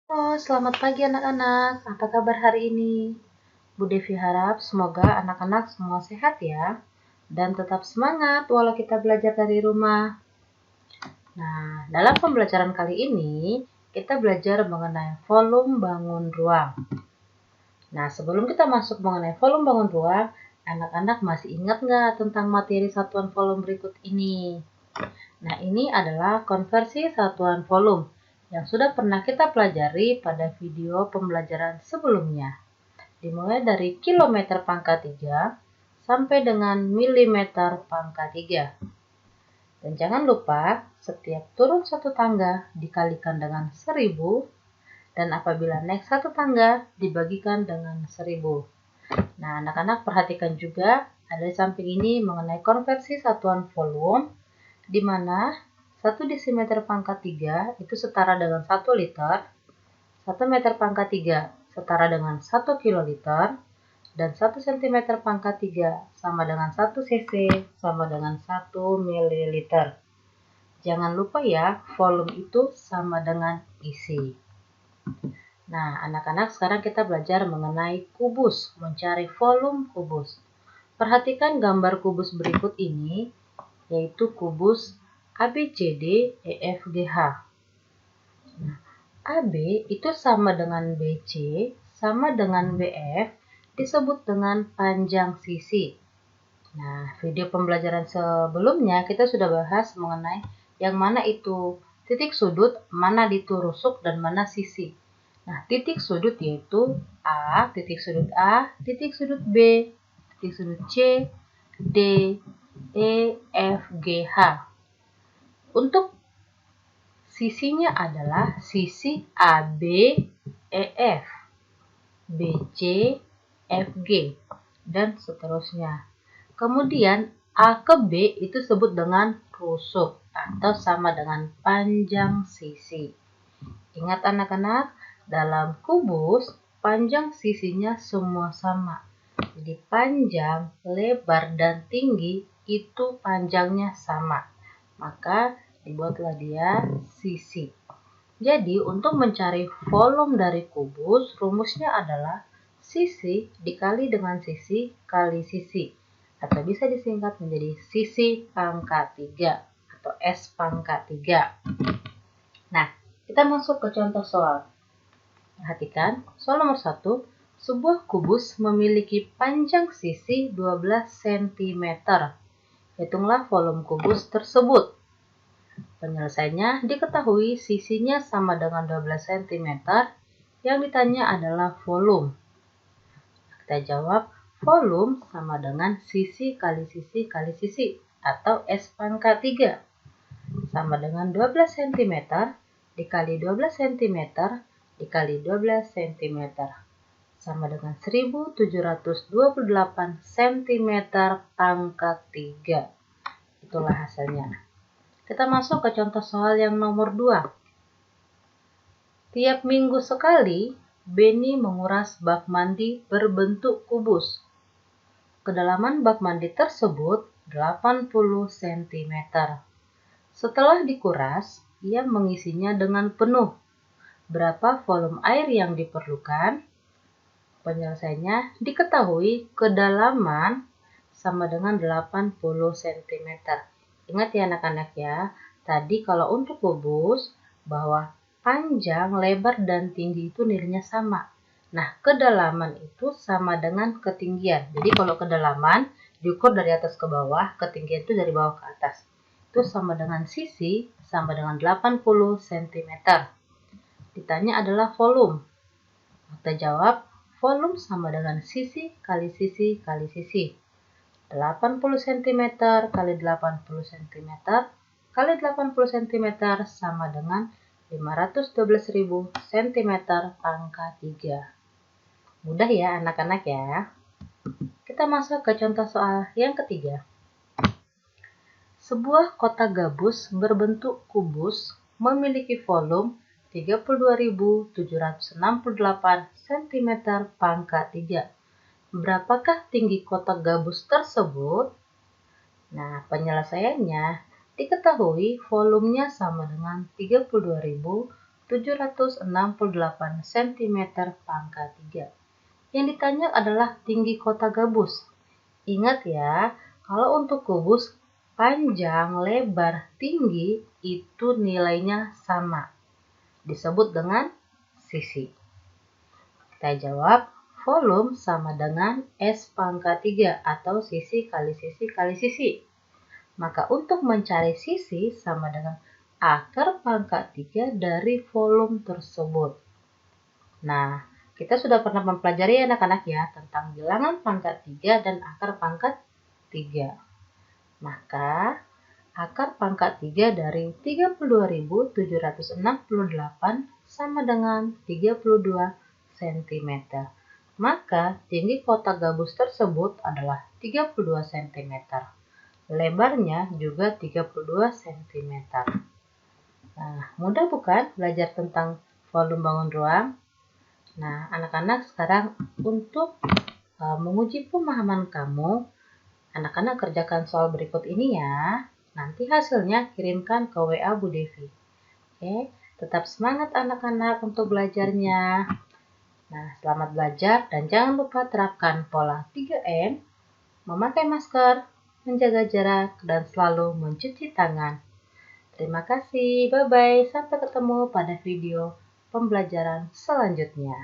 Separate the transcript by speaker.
Speaker 1: Halo, selamat pagi anak-anak. Apa kabar hari ini? Bu Devi harap semoga anak-anak semua sehat ya, dan tetap semangat walau kita belajar dari rumah. Nah, dalam pembelajaran kali ini, kita belajar mengenai volume bangun ruang. Nah, sebelum kita masuk mengenai volume bangun ruang, anak-anak masih ingat nggak tentang materi satuan volume berikut ini? Nah, ini adalah konversi satuan volume yang sudah pernah kita pelajari pada video pembelajaran sebelumnya. Dimulai dari kilometer pangkat 3 sampai dengan milimeter pangkat 3. Dan jangan lupa, setiap turun satu tangga dikalikan dengan 1000, dan apabila naik satu tangga dibagikan dengan 1000. Nah, anak-anak perhatikan juga ada di samping ini mengenai konversi satuan volume, di mana 1 desimeter pangkat 3 itu setara dengan 1 liter, 1 meter pangkat 3 setara dengan 1 kiloliter, dan 1 cm pangkat 3 sama dengan 1 cc sama dengan 1 ml. Jangan lupa ya, volume itu sama dengan isi. Nah, anak-anak sekarang kita belajar mengenai kubus, mencari volume kubus. Perhatikan gambar kubus berikut ini, yaitu kubus ABCD EFGH. Nah, AB itu sama dengan BC, sama dengan BF, disebut dengan panjang sisi. Nah, video pembelajaran sebelumnya kita sudah bahas mengenai yang mana itu titik sudut, mana itu rusuk, dan mana sisi. Nah, titik sudut yaitu A, titik sudut A, titik sudut B, titik sudut C, D, E, F, G, H. Untuk sisinya adalah sisi AB, EF, BC, FG, dan seterusnya. Kemudian A ke B itu disebut dengan rusuk atau sama dengan panjang sisi. Ingat anak-anak, dalam kubus panjang sisinya semua sama. Jadi panjang, lebar, dan tinggi itu panjangnya sama. Maka dibuatlah dia sisi. Jadi untuk mencari volume dari kubus, rumusnya adalah sisi dikali dengan sisi kali sisi. Atau bisa disingkat menjadi sisi pangkat 3 atau S pangkat 3. Nah, kita masuk ke contoh soal. Perhatikan, soal nomor 1. Sebuah kubus memiliki panjang sisi 12 cm. Hitunglah volume kubus tersebut. Penyelesaiannya diketahui sisinya sama dengan 12 cm. Yang ditanya adalah volume. Kita jawab volume sama dengan sisi kali sisi kali sisi atau S pangkat 3. Sama dengan 12 cm dikali 12 cm dikali 12 cm. Sama dengan 1728 cm pangkat 3. Itulah hasilnya. Kita masuk ke contoh soal yang nomor 2. Tiap minggu sekali, Benny menguras bak mandi berbentuk kubus. Kedalaman bak mandi tersebut 80 cm. Setelah dikuras, ia mengisinya dengan penuh. Berapa volume air yang diperlukan? Penyelesaiannya diketahui kedalaman sama dengan 80 cm. Ingat ya anak-anak ya, tadi kalau untuk kubus bahwa panjang, lebar, dan tinggi itu nilainya sama. Nah, kedalaman itu sama dengan ketinggian. Jadi kalau kedalaman diukur dari atas ke bawah, ketinggian itu dari bawah ke atas. Itu sama dengan sisi, sama dengan 80 cm. Ditanya adalah volume. Kita jawab, volume sama dengan sisi kali sisi kali sisi. 80 cm kali 80 cm kali 80 cm sama dengan 512.000 cm pangkat 3. Mudah ya anak-anak ya. Kita masuk ke contoh soal yang ketiga. Sebuah kotak gabus berbentuk kubus memiliki volume 32.768 cm pangkat 3. Berapakah tinggi kotak gabus tersebut? Nah, penyelesaiannya diketahui volumenya sama dengan 768 cm pangkat 3. Yang ditanya adalah tinggi kota gabus. Ingat ya, kalau untuk kubus, panjang, lebar, tinggi itu nilainya sama. Disebut dengan sisi. Kita jawab, volume sama dengan S pangkat 3 atau sisi kali sisi kali sisi. Maka untuk mencari sisi sama dengan akar pangkat 3 dari volume tersebut. Nah, kita sudah pernah mempelajari anak-anak ya tentang bilangan pangkat 3 dan akar pangkat 3. Maka, akar pangkat 3 dari 32.768 sama dengan 32 cm. Maka, tinggi kotak gabus tersebut adalah 32 cm. Lebarnya juga 32 cm. Nah, mudah bukan belajar tentang volume bangun ruang? Nah, anak-anak sekarang untuk menguji pemahaman kamu, anak-anak kerjakan soal berikut ini ya. Nanti hasilnya kirimkan ke WA Bu Devi. Oke, tetap semangat anak-anak untuk belajarnya. Nah, selamat belajar dan jangan lupa terapkan pola 3M, memakai masker, menjaga jarak, dan selalu mencuci tangan. Terima kasih, bye-bye, sampai ketemu pada video pembelajaran selanjutnya.